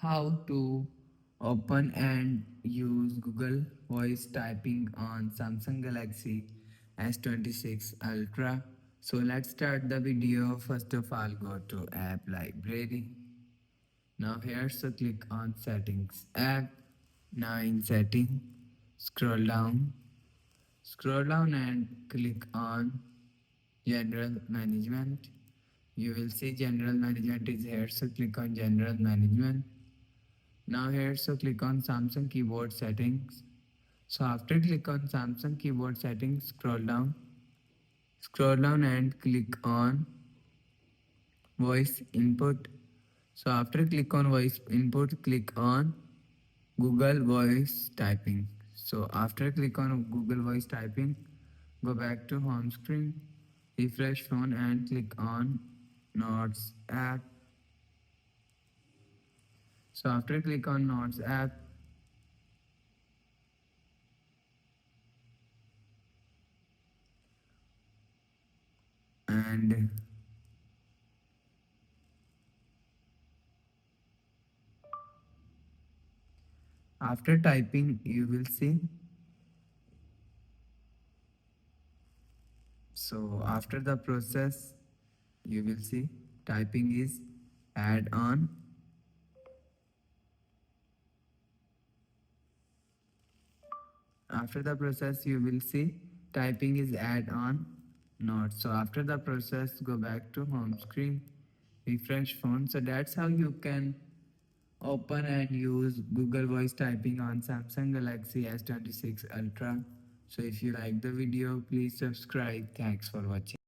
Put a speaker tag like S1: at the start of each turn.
S1: How to open and use Google Voice typing on Samsung Galaxy S26 Ultra. So let's start the video. First of all, go to App Library. Now here, so click on Settings App. Now in Setting, scroll down. Scroll down and click on General Management. You will see General Management is here, so click on General Management. Now here, so click on Samsung keyboard settings. So after click on Samsung keyboard settings, scroll down and click on voice input. So after click on voice input, click on Google Voice typing. So after click on Google Voice typing, go back to home screen, refresh phone and click on Notes app. So after click on Notes app, and after typing you will see. So after the process you will see typing is add on. After the process you will see typing is add on not. So after the process go back to home screen, refresh phone. So that's how you can open and use Google Voice typing on Samsung Galaxy S26 Ultra. So if you like the video, please subscribe. Thanks for watching.